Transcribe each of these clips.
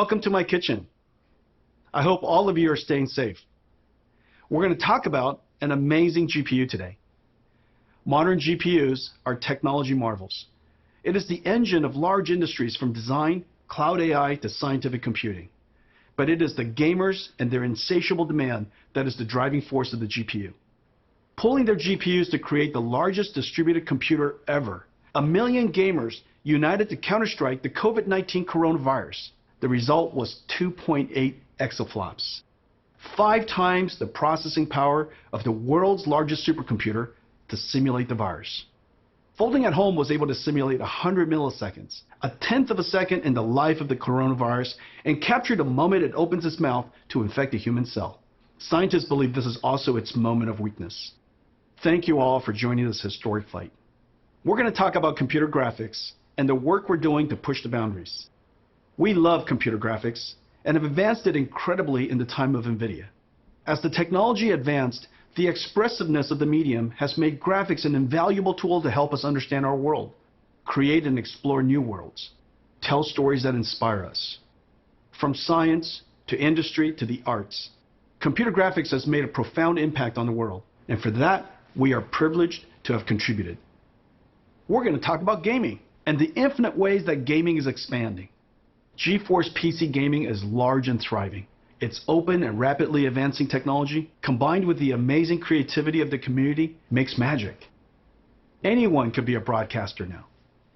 Welcome to my kitchen. I hope all of you are staying safe. We're going to talk about an amazing GPU today. Modern GPUs are technology marvels. It is the engine of large industries from design, cloud AI to scientific computing. But it is the gamers and their insatiable demand that is the driving force of the GPU. Pulling their GPUs to create the largest distributed computer ever. 1 million gamers united to counterstrike the COVID-19 coronavirus. The result was 2.8 exaflops. 5 times the processing power of the world's largest supercomputer to simulate the virus. Folding at Home was able to simulate 100 milliseconds, a tenth of a second in the life of the coronavirus, and capture the moment it opens its mouth to infect a human cell. Scientists believe this is also its moment of weakness. Thank you all for joining this historic fight. We're going to talk about computer graphics and the work we're doing to push the boundaries. We love computer graphics and have advanced it incredibly in the time of Nvidia. As the technology advanced, the expressiveness of the medium has made graphics an invaluable tool to help us understand our world, create and explore new worlds, tell stories that inspire us. From science to industry to the arts, computer graphics has made a profound impact on the world, and for that, we are privileged to have contributed. We're going to talk about gaming and the infinite ways that gaming is expanding. GeForce PC gaming is large and thriving. Its open and rapidly advancing technology, combined with the amazing creativity of the community, makes magic. Anyone could be a broadcaster now.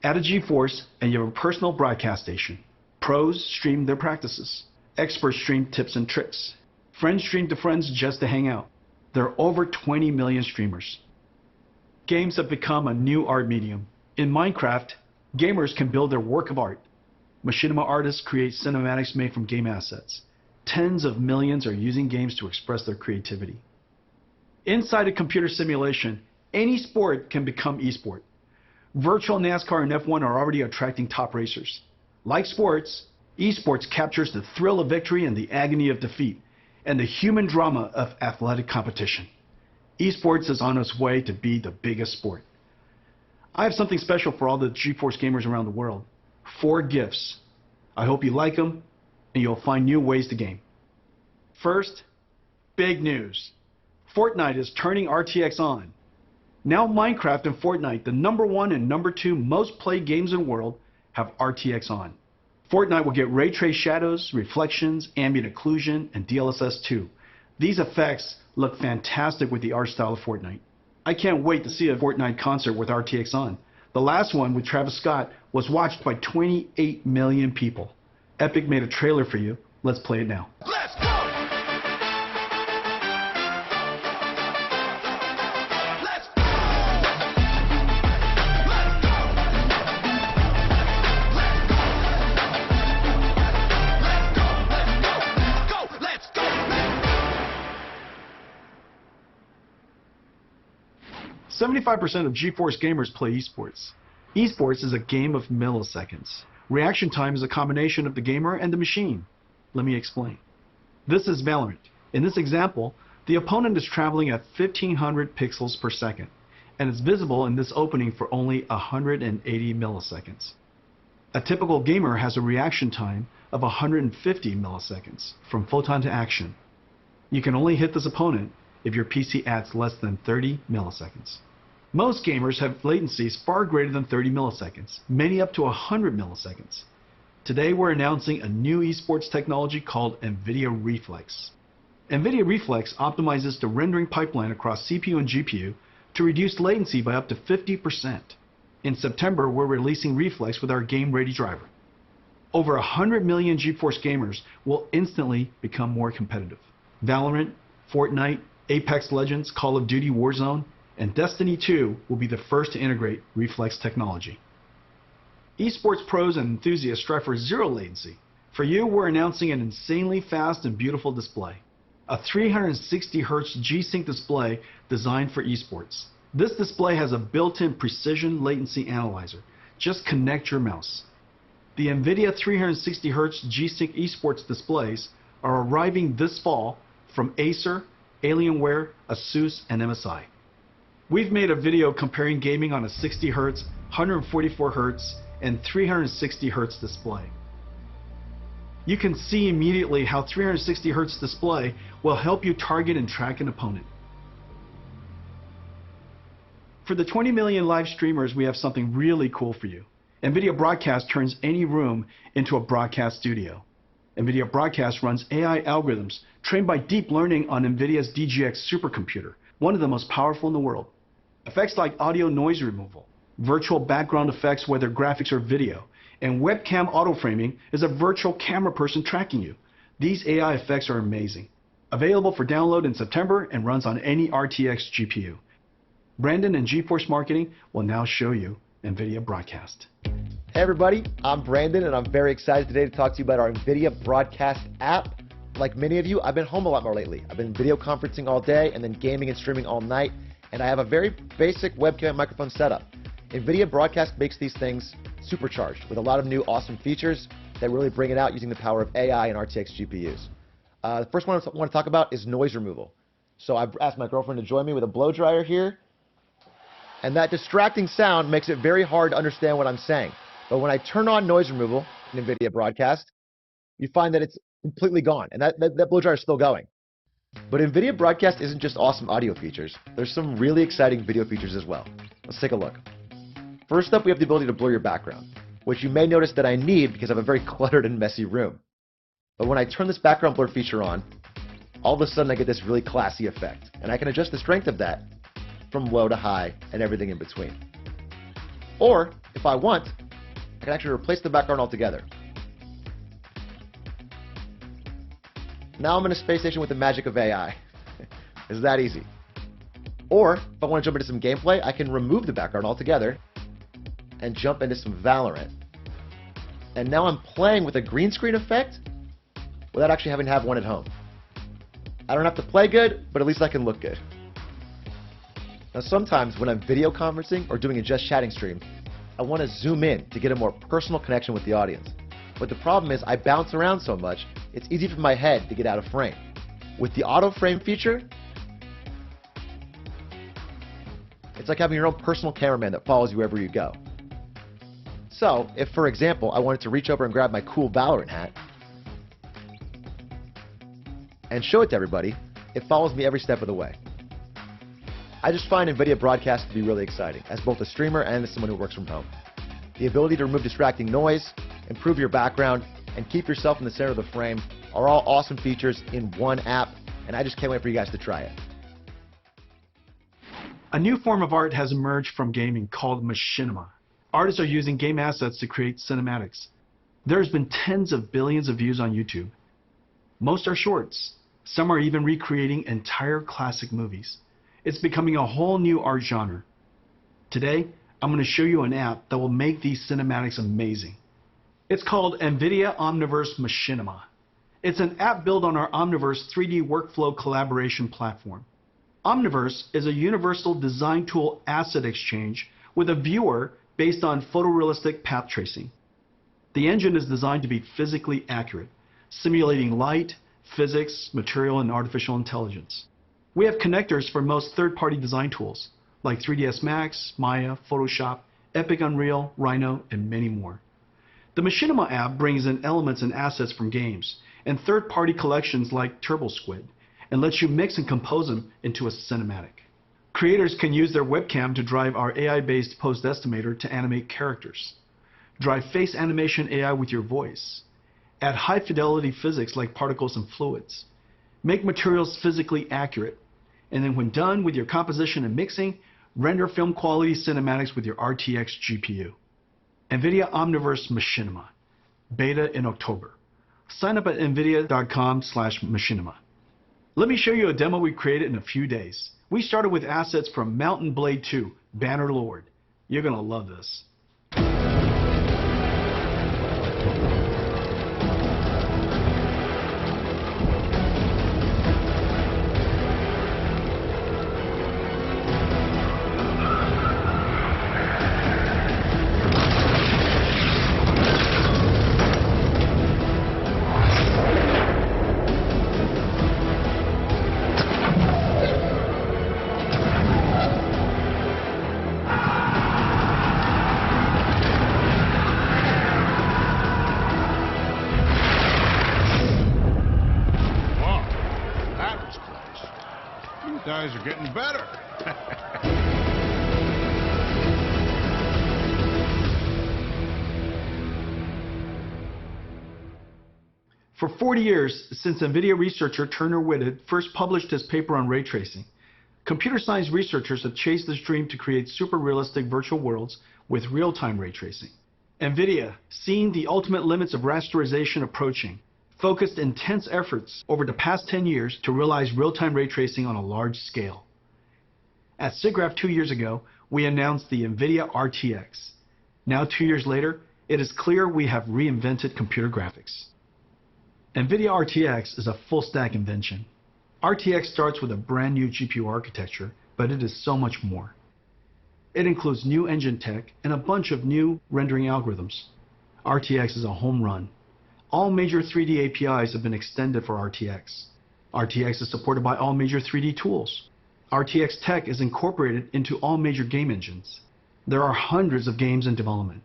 Add a GeForce and you have a personal broadcast station. Pros stream their practices. Experts stream tips and tricks. Friends stream to friends just to hang out. There are over 20 million streamers. Games have become a new art medium. In Minecraft, gamers can build their work of art. Machinima artists create cinematics made from game assets. Tens of millions are using games to express their creativity. Inside a computer simulation, any sport can become esport. Virtual NASCAR and F1 are already attracting top racers. Like sports, esports captures the thrill of victory and the agony of defeat, and the human drama of athletic competition. Esports is on its way to be the biggest sport. I have something special for all the GeForce gamers around the world. 4 gifts. I hope you like them, and you'll find new ways to game. First, big news. Fortnite is turning RTX on. Now Minecraft and Fortnite, the #1 and #2 most played games in the world, have RTX on. Fortnite will get ray trace shadows, reflections, ambient occlusion, and DLSS 2. These effects look fantastic with the art style of Fortnite. I can't wait to see a Fortnite concert with RTX on. The last one with Travis Scott was watched by 28 million people. Epic made a trailer for you. Let's play it now. Let's go! Let's go! Let's go! Let's go! Let's go! Let's go! 75% of GeForce gamers play esports. Esports is a game of milliseconds. Reaction time is a combination of the gamer and the machine. Let me explain. This is Valorant. In this example, the opponent is traveling at 1500 pixels per second, and is visible in this opening for only 180 milliseconds. A typical gamer has a reaction time of 150 milliseconds from photon to action. You can only hit this opponent if your PC adds less than 30 milliseconds. Most gamers have latencies far greater than 30 milliseconds, many up to 100 milliseconds. Today we're announcing a new esports technology called Nvidia Reflex. Nvidia Reflex optimizes the rendering pipeline across CPU and GPU to reduce latency by up to 50%. In September, we're releasing Reflex with our game-ready driver. Over 100 million GeForce gamers will instantly become more competitive. Valorant, Fortnite, Apex Legends, Call of Duty Warzone, and Destiny 2 will be the first to integrate Reflex technology. Esports pros and enthusiasts strive for zero latency. For you, we're announcing an insanely fast and beautiful display. A 360Hz G-Sync display designed for esports. This display has a built-in precision latency analyzer. Just connect your mouse. The Nvidia 360Hz G-Sync esports displays are arriving this fall from Acer, Alienware, ASUS, and MSI. We've made a video comparing gaming on a 60Hz, 144Hz, and 360Hz display. You can see immediately how 360 Hz display will help you target and track an opponent. For the 20 million live streamers, we have something really cool for you. Nvidia Broadcast turns any room into a broadcast studio. Nvidia Broadcast runs AI algorithms trained by deep learning on Nvidia's DGX supercomputer, one of the most powerful in the world. Effects like audio noise removal, virtual background effects whether graphics or video, and webcam auto-framing is a virtual camera person tracking you. These AI effects are amazing. Available for download in September and runs on any RTX GPU. Brandon and GeForce Marketing will now show you Nvidia Broadcast. Hey everybody, I'm Brandon and I'm very excited today to talk to you about our Nvidia Broadcast app. Like many of you, I've been home a lot more lately. I've been video conferencing all day and then gaming and streaming all night, and I have a very basic webcam and microphone setup. Nvidia Broadcast makes these things supercharged with a lot of new awesome features that really bring it out using the power of AI and RTX GPUs. The first one I want to talk about is noise removal. So I've asked my girlfriend to join me with a blow dryer here, and that distracting sound makes it very hard to understand what I'm saying. But when I turn on noise removal in NVIDIA Broadcast, you find that it's completely gone, and that blow dryer is still going. But NVIDIA Broadcast isn't just awesome audio features. There's some really exciting video features as well. Let's take a look. First up, we have the ability to blur your background, which you may notice that I need because I have a very cluttered and messy room. But when I turn this background blur feature on, all of a sudden I get this really classy effect, and I can adjust the strength of that from low to high and everything in between. Or, if I want, I can actually replace the background altogether. Now I'm in a space station with the magic of AI. It's that easy. Or, if I want to jump into some gameplay, I can remove the background altogether and jump into some Valorant. And now I'm playing with a green screen effect without actually having to have one at home. I don't have to play good, but at least I can look good. Now sometimes when I'm video conferencing or doing a just chatting stream, I want to zoom in to get a more personal connection with the audience. But the problem is I bounce around so much, it's easy for my head to get out of frame. With the auto frame feature, it's like having your own personal cameraman that follows you wherever you go. So, if for example, I wanted to reach over and grab my cool Valorant hat and show it to everybody, it follows me every step of the way. I just find NVIDIA Broadcast to be really exciting, as both a streamer and as someone who works from home. The ability to remove distracting noise, improve your background, and keep yourself in the center of the frame are all awesome features in one app, and I just can't wait for you guys to try it. A new form of art has emerged from gaming called machinima. Artists are using game assets to create cinematics. There's been tens of billions of views on YouTube. Most are shorts. Some are even recreating entire classic movies. It's becoming a whole new art genre. Today, I'm going to show you an app that will make these cinematics amazing. It's called NVIDIA Omniverse Machinima. It's an app built on our Omniverse 3D workflow collaboration platform. Omniverse is a universal design tool asset exchange with a viewer based on photorealistic path tracing. The engine is designed to be physically accurate, simulating light, physics, material, and artificial intelligence. We have connectors for most third-party design tools, like 3ds Max, Maya, Photoshop, Epic Unreal, Rhino, and many more. The Machinima app brings in elements and assets from games, and third-party collections like TurboSquid, and lets you mix and compose them into a cinematic. Creators can use their webcam to drive our AI-based pose estimator to animate characters, drive face animation AI with your voice, add high-fidelity physics like particles and fluids, make materials physically accurate, and then when done with your composition and mixing, render film quality cinematics with your RTX GPU. NVIDIA Omniverse Machinima, beta in October. Sign up at nvidia.com/machinima. Let me show you a demo we created in a few days. We started with assets from Mountain Blade 2, Banner Lord. You're gonna love this. guys are getting better. For 40 years, since Nvidia researcher Turner Whitted first published his paper on ray tracing, computer science researchers have chased this dream to create super realistic virtual worlds with real-time ray tracing. Nvidia, seeing the ultimate limits of rasterization approaching, focused intense efforts over the past 10 years to realize real-time ray tracing on a large scale. At SIGGRAPH 2 years ago, we announced the Nvidia RTX. Now 2 years later, it is clear we have reinvented computer graphics. Nvidia RTX is a full-stack invention. RTX starts with a brand new GPU architecture, but it is so much more. It includes new engine tech and a bunch of new rendering algorithms. RTX is a home run. All major 3D APIs have been extended for RTX. RTX is supported by all major 3D tools. RTX tech is incorporated into all major game engines. There are hundreds of games in development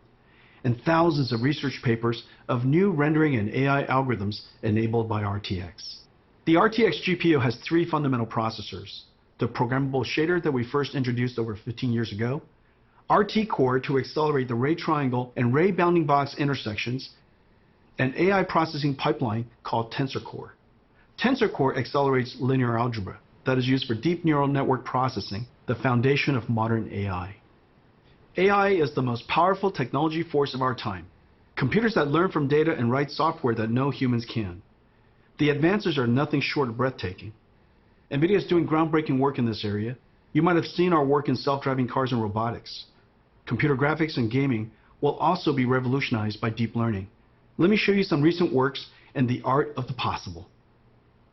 and thousands of research papers of new rendering and AI algorithms enabled by RTX. The RTX GPU has 3 fundamental processors: the programmable shader that we first introduced over 15 years ago, RT Core to accelerate the ray triangle and ray bounding box intersections, an AI processing pipeline called Tensor Core. Tensor Core accelerates linear algebra that is used for deep neural network processing, the foundation of modern AI. AI is the most powerful technology force of our time. Computers that learn from data and write software that no humans can. The advances are nothing short of breathtaking. Nvidia is doing groundbreaking work in this area. You might have seen our work in self-driving cars and robotics. Computer graphics and gaming will also be revolutionized by deep learning. Let me show you some recent works and the art of the possible.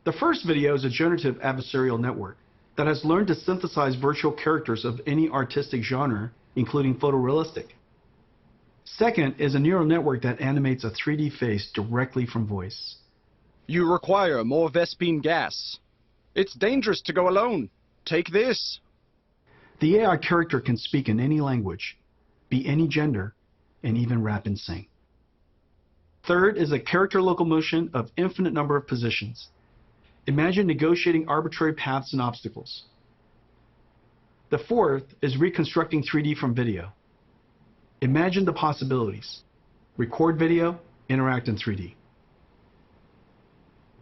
The first video is a generative adversarial network that has learned to synthesize virtual characters of any artistic genre, including photorealistic. Second is a neural network that animates a 3D face directly from voice. You require more Vespine gas. It's dangerous to go alone. Take this. The AI character can speak in any language, be any gender, and even rap and sing. Third is a character locomotion of infinite number of positions. Imagine negotiating arbitrary paths and obstacles. The fourth is reconstructing 3D from video. Imagine the possibilities. Record video, interact in 3D.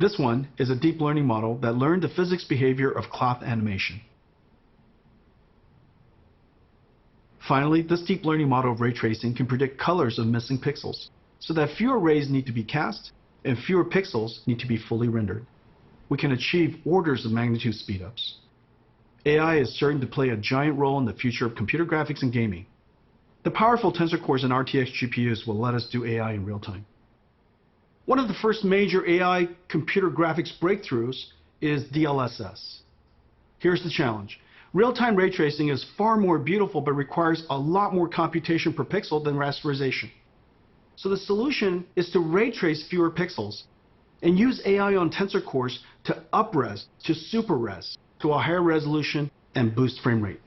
This one is a deep learning model that learned the physics behavior of cloth animation. Finally, this deep learning model of ray tracing can predict colors of missing pixels, so that fewer rays need to be cast and fewer pixels need to be fully rendered. We can achieve orders of magnitude speedups. AI is certain to play a giant role in the future of computer graphics and gaming. The powerful Tensor Cores and RTX GPUs will let us do AI in real time. One of the first major AI computer graphics breakthroughs is DLSS. Here's the challenge. Real-time ray tracing is far more beautiful but requires a lot more computation per pixel than rasterization. So the solution is to ray trace fewer pixels and use AI on Tensor Cores to up-res to super-res to a higher resolution and boost frame rate.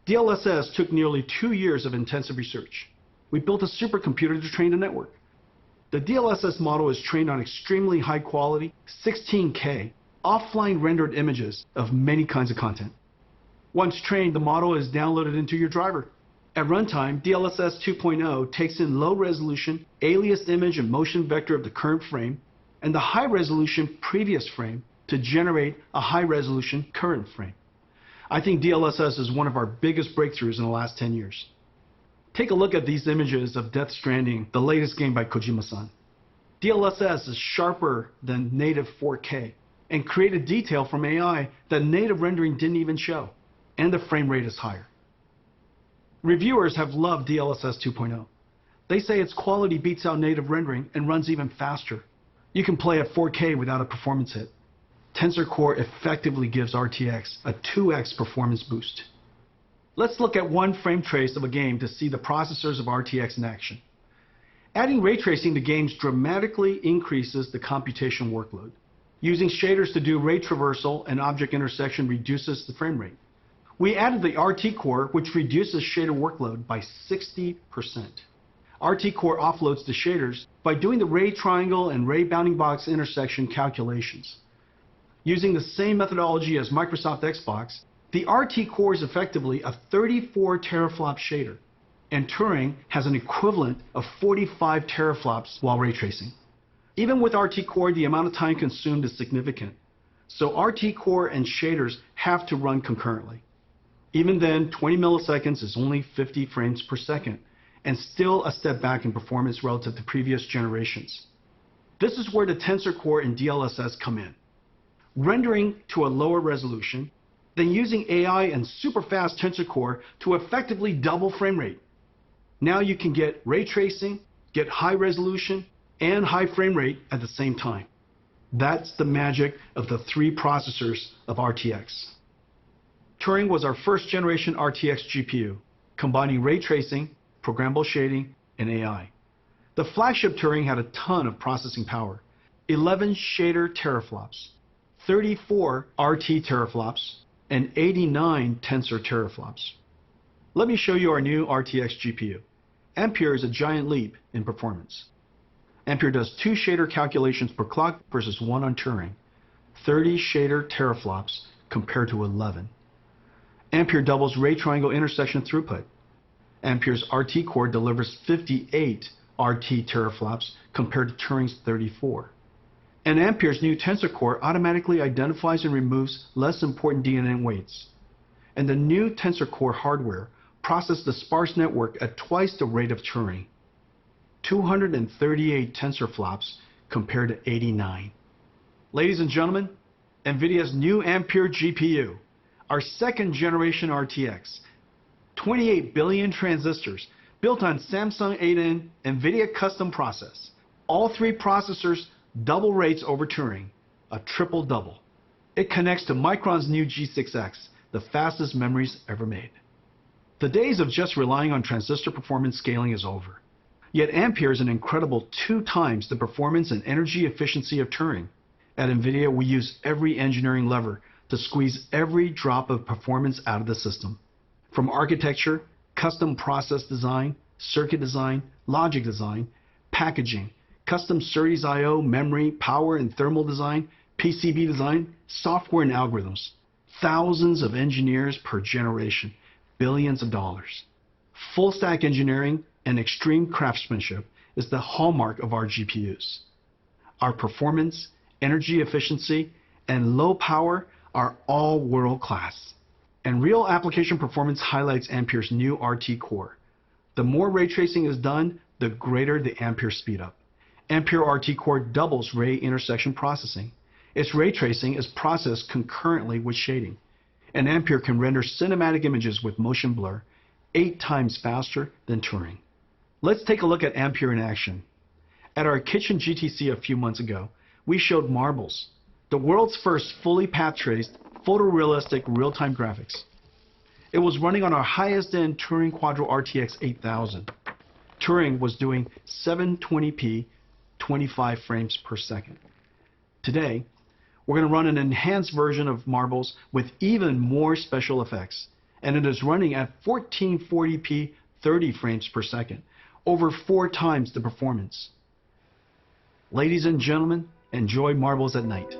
DLSS took nearly 2 years of intensive research. We built a supercomputer to train the network. The DLSS model is trained on extremely high quality, 16K, offline rendered images of many kinds of content. Once trained, the model is downloaded into your driver. At runtime, DLSS 2.0 takes in low resolution, aliased image and motion vector of the current frame, and the high resolution previous frame to generate a high resolution current frame. I think DLSS is one of our biggest breakthroughs in the last 10 years. Take a look at these images of Death Stranding, the latest game by Kojima-san. DLSS is sharper than native 4K and created detail from AI that native rendering didn't even show, and the frame rate is higher. Reviewers have loved DLSS 2.0. They say its quality beats out native rendering and runs even faster. You can play at 4K without a performance hit. Tensor Core effectively gives RTX a 2x performance boost. Let's look at one frame trace of a game to see the processors of RTX in action. Adding ray tracing to games dramatically increases the computation workload. Using shaders to do ray traversal and object intersection reduces the frame rate. We added the RT Core, which reduces shader workload by 60%. RT Core offloads the shaders by doing the ray triangle and ray bounding box intersection calculations. Using the same methodology as Microsoft Xbox, the RT core is effectively a 34 teraflop shader, and Turing has an equivalent of 45 teraflops while ray tracing. Even with RT core, the amount of time consumed is significant, so RT core and shaders have to run concurrently. Even then, 20 milliseconds is only 50 frames per second, and still a step back in performance relative to previous generations. This is where the Tensor core and DLSS come in. Rendering to a lower resolution, then using AI and super fast Tensor core to effectively double frame rate. Now you can get ray tracing, get high resolution, and high frame rate at the same time. That's the magic of the three processors of RTX. Turing was our first generation RTX GPU, combining ray tracing, programmable shading, and AI. The flagship Turing had a ton of processing power, 11 shader teraflops, 34 RT teraflops, and 89 Tensor teraflops. Let me show you our new RTX GPU. Ampere is a giant leap in performance. Ampere does 2 shader calculations per clock versus 1 on Turing, 30 shader teraflops compared to 11. Ampere doubles ray triangle intersection throughput. Ampere's RT core delivers 58 RT teraflops compared to Turing's 34. And Ampere's new Tensor core automatically identifies and removes less important DNA weights. And the new Tensor core hardware processes the sparse network at twice the rate of Turing. 238 tensor flops compared to 89. Ladies and gentlemen, Nvidia's new Ampere GPU, our second generation RTX, 28 billion transistors built on Samsung 8N Nvidia custom process. All three processors double rates over Turing, a triple double. It connects to Micron's new G6X, the fastest memories ever made. The days of just relying on transistor performance scaling is over. Yet Ampere is an incredible 2 times the performance and energy efficiency of Turing. At Nvidia, we use every engineering lever to squeeze every drop of performance out of the system. From architecture, custom process design, circuit design, logic design, packaging, custom SerDes I/O, memory, power and thermal design, PCB design, software and algorithms. Thousands of engineers per generation, billions of dollars. Full stack engineering and extreme craftsmanship is the hallmark of our GPUs. Our performance, energy efficiency, and low power are all world class. And real application performance highlights Ampere's new RT core. The more ray tracing is done, the greater the Ampere speedup. Ampere RT core doubles ray intersection processing. Its ray tracing is processed concurrently with shading. And Ampere can render cinematic images with motion blur 8 times faster than Turing. Let's take a look at Ampere in action. At our kitchen GTC a few months ago, we showed Marbles, the world's first fully path-traced, photorealistic real-time graphics. It was running on our highest-end Turing Quadro RTX 8000. Turing was doing 720p, 25 frames per second. Today, we're going to run an enhanced version of Marbles with even more special effects, and it is running at 1440p, 30 frames per second, over 4 times the performance. Ladies and gentlemen, enjoy Marbles at night.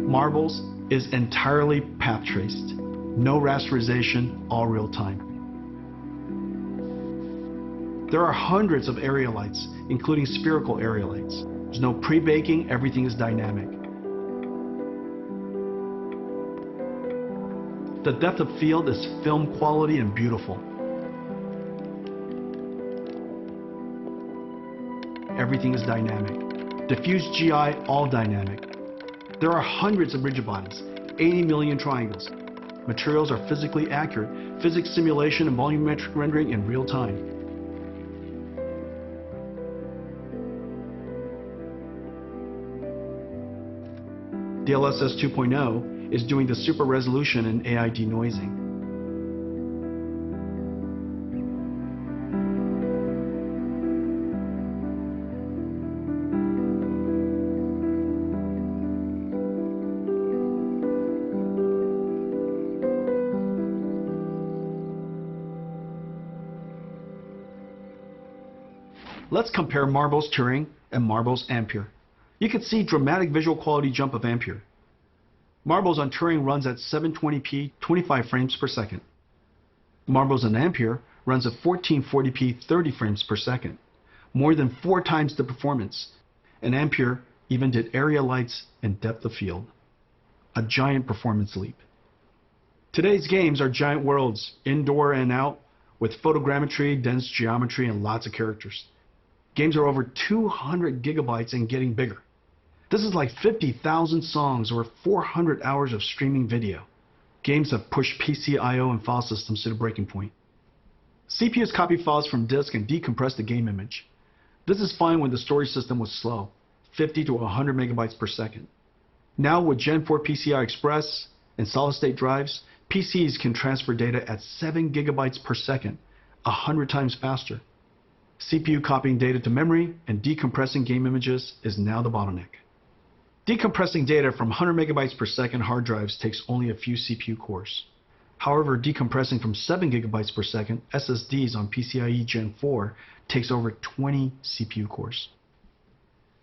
Marbles is entirely path traced. No rasterization, all real time. There are hundreds of area lights, including spherical area lights. There's no pre-baking, everything is dynamic. The depth of field is film quality and beautiful. Everything is dynamic. Diffuse GI, all dynamic. There are hundreds of rigid bodies, 80 million triangles. Materials are physically accurate, physics simulation and volumetric rendering in real time. DLSS 2.0 is doing the super resolution and AI denoising. Let's compare Marbles Turing and Marbles Ampere. You can see dramatic visual quality jump of Ampere. Marbles on Turing runs at 720p 25 frames per second. Marbles on Ampere runs at 1440p 30 frames per second, more than 4 times the performance, and Ampere even did area lights and depth of field. A giant performance leap. Today's games are giant worlds, indoor and out, with photogrammetry, dense geometry, and lots of characters. Games are over 200 gigabytes and getting bigger. This is like 50,000 songs or 400 hours of streaming video. Games have pushed PC I/O and file systems to the breaking point. CPUs copy files from disk and decompress the game image. This is fine when the storage system was slow, 50 to 100 megabytes per second. Now with Gen 4 PCI Express and solid-state drives, PCs can transfer data at 7 gigabytes per second, 100 times faster. CPU copying data to memory and decompressing game images is now the bottleneck. Decompressing data from 100 megabytes per second hard drives takes only a few CPU cores. However, decompressing from 7 gigabytes per second SSDs on PCIe Gen 4 takes over 20 CPU cores.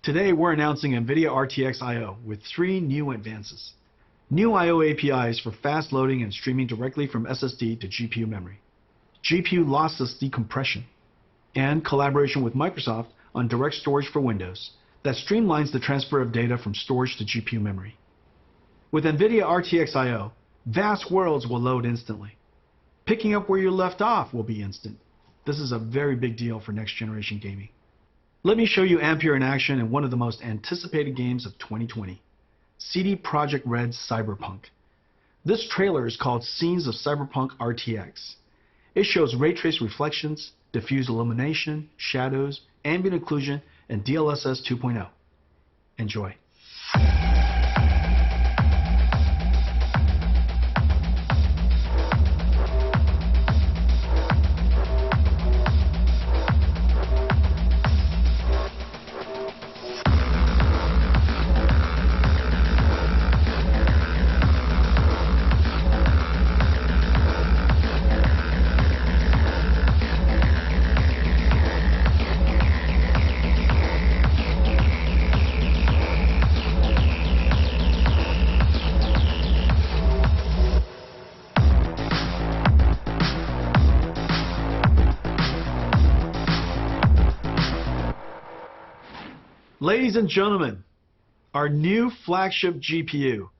Today, we're announcing Nvidia RTX I/O with 3 new advances. New I/O APIs for fast loading and streaming directly from SSD to GPU memory. GPU lossless decompression. And collaboration with Microsoft on direct storage for Windows that streamlines the transfer of data from storage to GPU memory. With Nvidia RTX I/O, vast worlds will load instantly. Picking up where you left off will be instant. This is a very big deal for next generation gaming. Let me show you Ampere in action in one of the most anticipated games of 2020, CD Projekt Red's Cyberpunk. This trailer is called Scenes of Cyberpunk RTX. It shows ray trace reflections, diffuse illumination, shadows, ambient occlusion, and DLSS 2.0. Enjoy. Ladies and gentlemen, our new flagship GPU,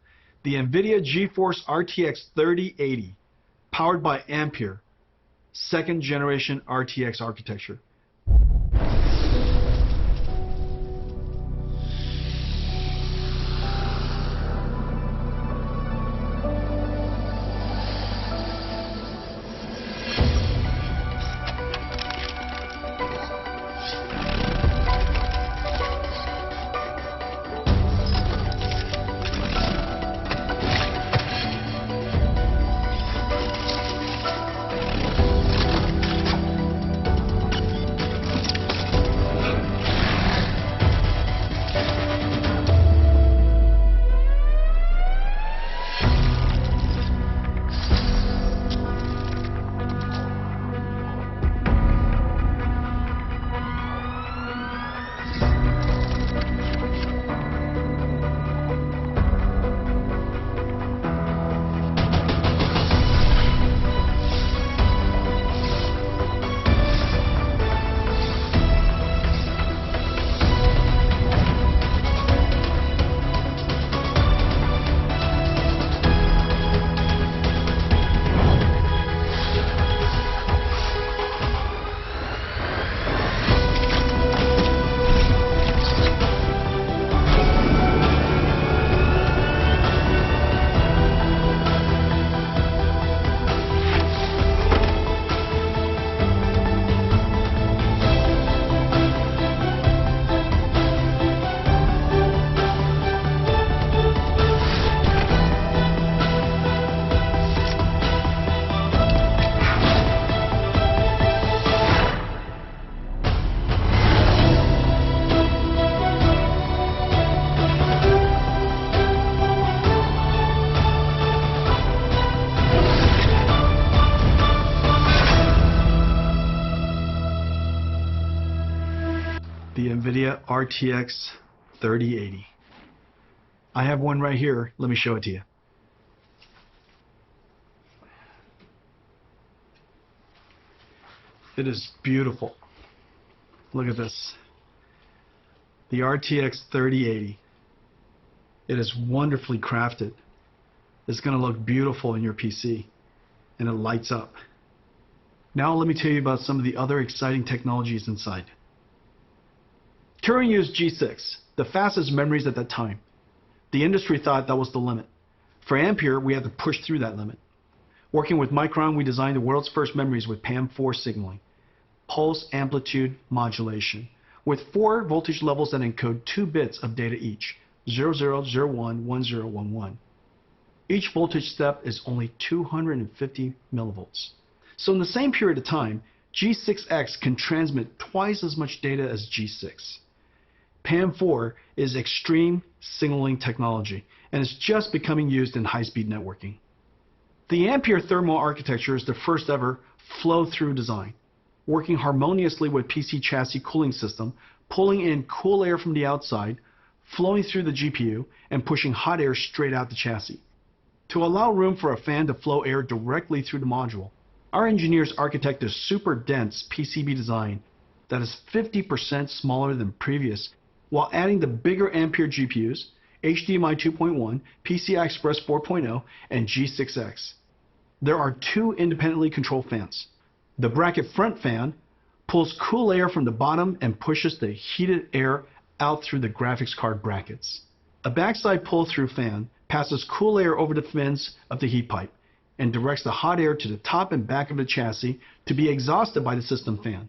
the Nvidia GeForce RTX 3080, powered by Ampere, second generation RTX architecture. RTX 3080. I have one right here. Let me show it to you. It is beautiful. Look at this. The RTX 3080. It is wonderfully crafted. It's going to look beautiful in your PC, and it lights up. Now let me tell you about some of the other exciting technologies inside. Turing used G6, the fastest memories at that time. The industry thought that was the limit. For Ampere, we had to push through that limit. Working with Micron, we designed the world's first memories with PAM4 signaling, pulse amplitude modulation, with 4 voltage levels that encode 2 bits of data each, 0001, 1011. Each voltage step is only 250 millivolts. So in the same period of time, G6X can transmit twice as much data as G6. PAM4 is extreme signaling technology and is just becoming used in high-speed networking. The Ampere thermal architecture is the first ever flow-through design, working harmoniously with PC chassis cooling system, pulling in cool air from the outside, flowing through the GPU, and pushing hot air straight out the chassis. To allow room for a fan to flow air directly through the module, our engineers architected a super dense PCB design that is 50% smaller than previous, while adding the bigger Ampere GPUs, HDMI 2.1, PCI Express 4.0, and G6X. There are 2 independently controlled fans. The bracket front fan pulls cool air from the bottom and pushes the heated air out through the graphics card brackets. A backside pull-through fan passes cool air over the fins of the heat pipe and directs the hot air to the top and back of the chassis to be exhausted by the system fan.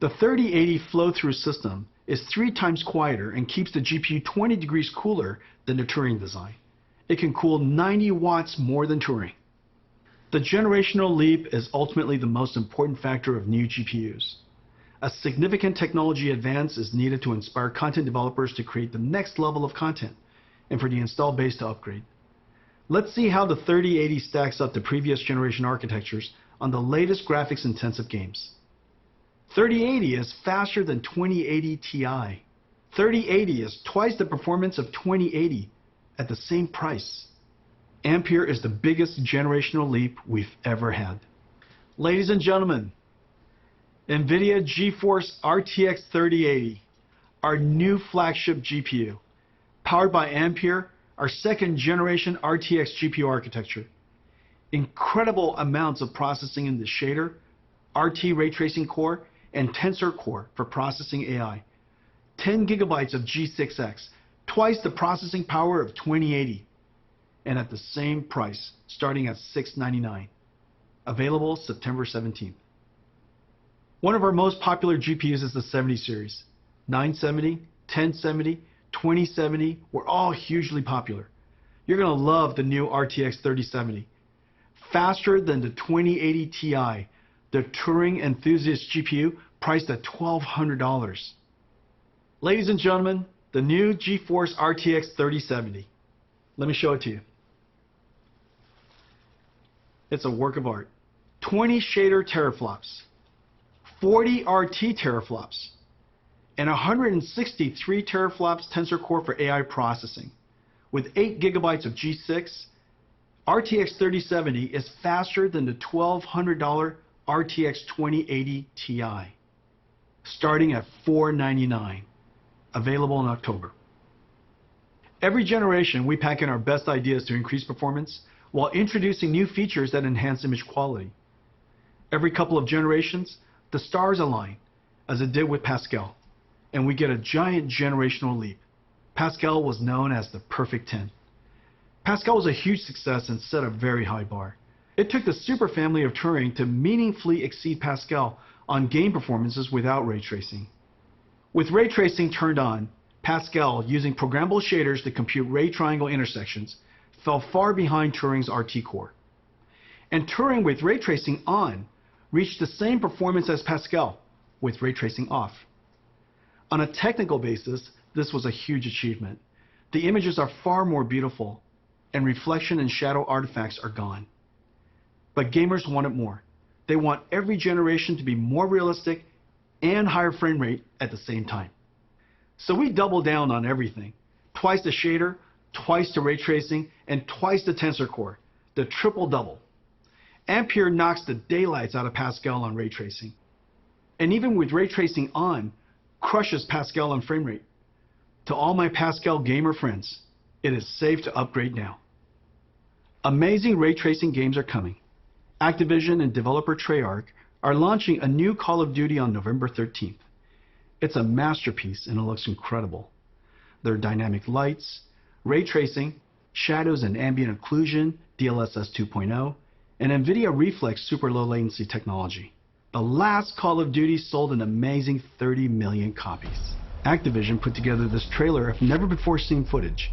The 3080 flow-through system is 3 times quieter and keeps the GPU 20 degrees cooler than the Turing design. It can cool 90 watts more than Turing. The generational leap is ultimately the most important factor of new GPUs. A significant technology advance is needed to inspire content developers to create the next level of content and for the install base to upgrade. Let's see how the 3080 stacks up to previous generation architectures on the latest graphics-intensive games. 3080 is faster than 2080 Ti. 3080 is twice the performance of 2080 at the same price. Ampere is the biggest generational leap we've ever had. Ladies and gentlemen, Nvidia GeForce RTX 3080, our new flagship GPU, powered by Ampere, our 2nd generation RTX GPU architecture. Incredible amounts of processing in the shader, RT ray tracing core, and Tensor core for processing AI. 10 gigabytes of G6X, twice the processing power of 2080, and at the same price, starting at $699. Available September 17th. One of our most popular GPUs is the 70 series. 970, 1070, 2070 were all hugely popular. You're going to love the new RTX 3070. Faster than the 2080 Ti, the Turing enthusiast GPU priced at $1,200. Ladies and gentlemen, the new GeForce RTX 3070. Let me show it to you. It's a work of art. 20 shader teraflops, 40 RT teraflops, and 163 teraflops Tensor core for AI processing. With 8 gigabytes of G6, RTX 3070 is faster than the $1,200 RTX 2080 Ti, starting at $499, available in October. Every generation, we pack in our best ideas to increase performance while introducing new features that enhance image quality. Every couple of generations, the stars align, as it did with Pascal, and we get a giant generational leap. Pascal was known as the perfect 10. Pascal was a huge success and set a very high bar. It took the super family of Turing to meaningfully exceed Pascal on game performances without ray tracing. With ray tracing turned on, Pascal, using programmable shaders to compute ray triangle intersections, fell far behind Turing's RT core. And Turing with ray tracing on reached the same performance as Pascal with ray tracing off. On a technical basis, this was a huge achievement. The images are far more beautiful, and reflection and shadow artifacts are gone. But gamers wanted more. They want every generation to be more realistic and higher frame rate at the same time. So we double down on everything. Twice the shader, twice the ray tracing, and twice the tensor core. The triple double. Ampere knocks the daylights out of Pascal on ray tracing. And even with ray tracing on, crushes Pascal on frame rate. To all my Pascal gamer friends, it is safe to upgrade now. Amazing ray tracing games are coming. Activision and developer Treyarch are launching a new Call of Duty on November 13th. It's a masterpiece and it looks incredible. There are dynamic lights, ray tracing, shadows and ambient occlusion, DLSS 2.0, and Nvidia Reflex super low latency technology. The last Call of Duty sold an amazing 30 million copies. Activision put together this trailer of never before seen footage.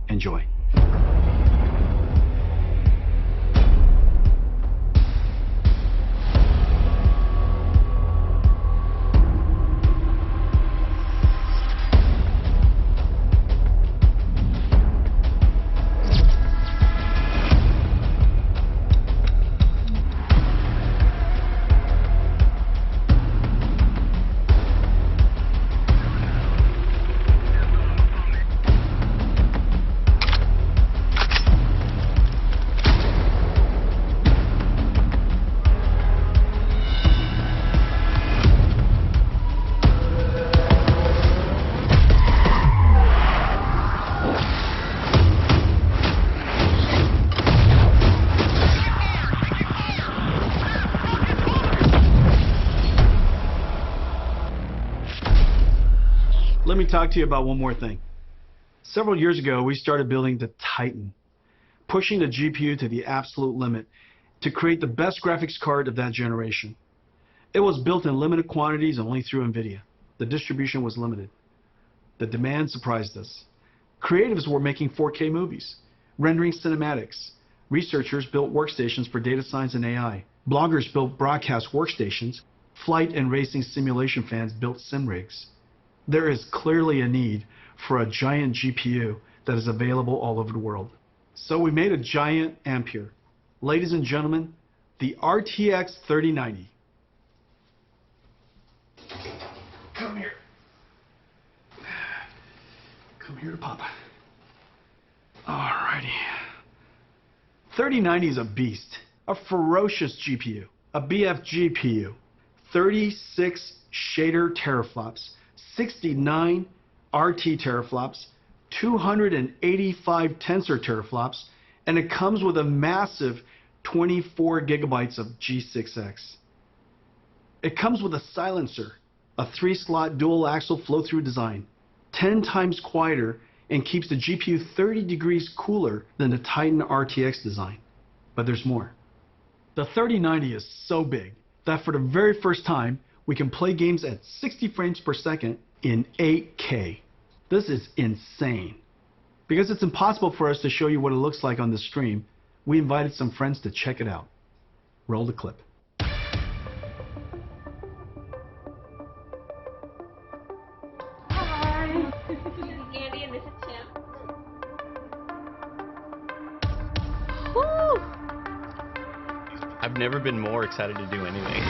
Enjoy. Let me talk to you about one more thing. Several years ago, we started building the Titan, pushing the GPU to the absolute limit to create the best graphics card of that generation. It was built in limited quantities only through Nvidia. The distribution was limited. The demand surprised us. Creatives were making 4K movies, rendering cinematics. Researchers built workstations for data science and AI. Bloggers built broadcast workstations. Flight and racing simulation fans built sim rigs. There is clearly a need for a giant GPU that is available all over the world. So we made a giant Ampere. Ladies and gentlemen, the RTX 3090. Come here. Come here to Papa. Alrighty. 3090 is a beast, a ferocious GPU, a BF GPU, 36 shader teraflops, 69 RT teraflops, 285 tensor teraflops, and it comes with a massive 24 gigabytes of G6X. It comes with a silencer, a 3-slot dual axle flow-through design, 10 times quieter, and keeps the GPU 30 degrees cooler than the Titan RTX design. But there's more. The 3090 is so big that for the very first time, we can play games at 60 frames per second in 8K. This is insane. Because it's impossible for us to show you what it looks like on the stream, we invited some friends to check it out. Roll the clip. Hi. This is Andy and this is Tim. Woo! I've never been more excited to do anything.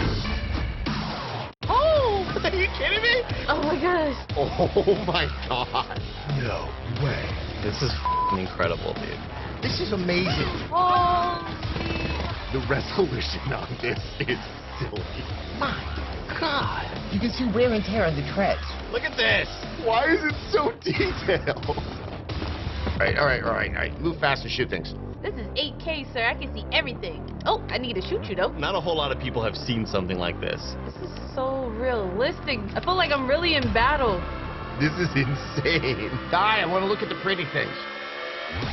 Oh, are you kidding me? Oh my gosh. Oh my god. No way. This is f***ing incredible, dude. This is amazing. Holy. The resolution on this is silly. My god. You can see wear and tear on the treads. Look at this! Why is it so detailed? All right. Move fast and shoot things. This is 8K, sir. I can see everything. Oh, I need to shoot you though. Not a whole lot of people have seen something like this. This is so realistic. I feel like I'm really in battle. This is insane. I want to look at the pretty things.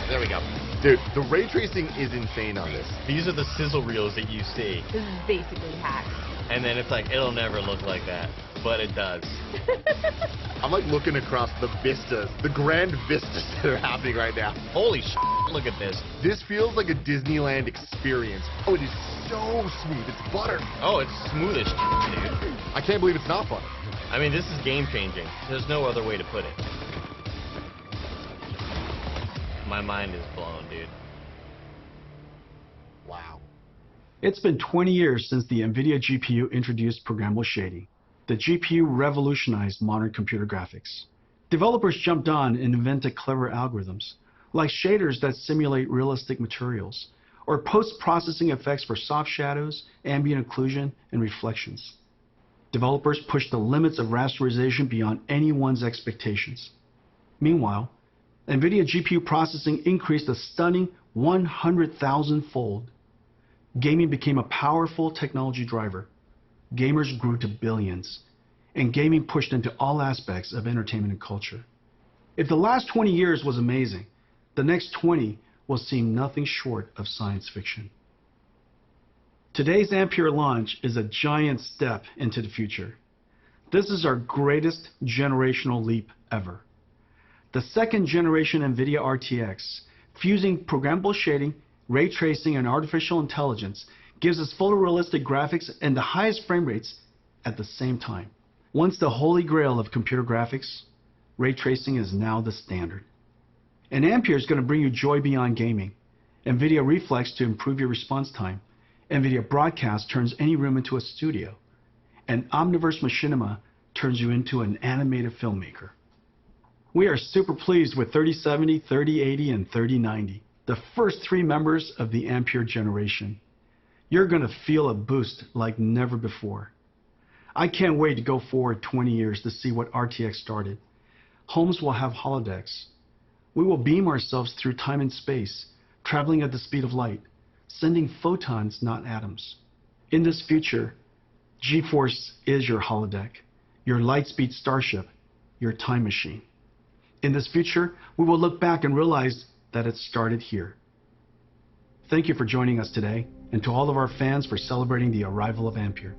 There we go. Dude, the ray tracing is insane on this. These are the sizzle reels that you see. This is basically hacks. And then it's like, it'll never look like that. But it does. I'm like looking across the vistas, the grand vistas that are happening right now. Holy shit, look at this. This feels like a Disneyland experience. Oh, it is so smooth. It's butter. Oh, it's smooth as shit, dude. I can't believe it's not butter. I mean, this is game changing. There's no other way to put it. My mind is blown, dude. Wow. It's been 20 years since the Nvidia GPU introduced programmable shading. The GPU revolutionized modern computer graphics. Developers jumped on and invented clever algorithms, like shaders that simulate realistic materials, or post-processing effects for soft shadows, ambient occlusion, and reflections. Developers pushed the limits of rasterization beyond anyone's expectations. Meanwhile, Nvidia GPU processing increased a stunning 100,000-fold. Gaming became a powerful technology driver. Gamers grew to billions, and gaming pushed into all aspects of entertainment and culture. If the last 20 years was amazing, the next 20 will seem nothing short of science fiction. Today's Ampere launch is a giant step into the future. This is our greatest generational leap ever. The second generation Nvidia RTX, fusing programmable shading, ray tracing, and artificial intelligence, gives us photorealistic graphics and the highest frame rates at the same time. Once the holy grail of computer graphics, ray tracing is now the standard. And Ampere is going to bring you joy beyond gaming. Nvidia Reflex to improve your response time. Nvidia Broadcast turns any room into a studio. And Omniverse Machinima turns you into an animated filmmaker. We are super pleased with 3070, 3080, and 3090, the first three members of the Ampere generation. You're going to feel a boost like never before. I can't wait to go forward 20 years to see what RTX started. Homes will have holodecks. We will beam ourselves through time and space, traveling at the speed of light, sending photons, not atoms. In this future, GeForce is your holodeck, your lightspeed starship, your time machine. In this future, we will look back and realize that it started here. Thank you for joining us today, and to all of our fans for celebrating the arrival of Ampere.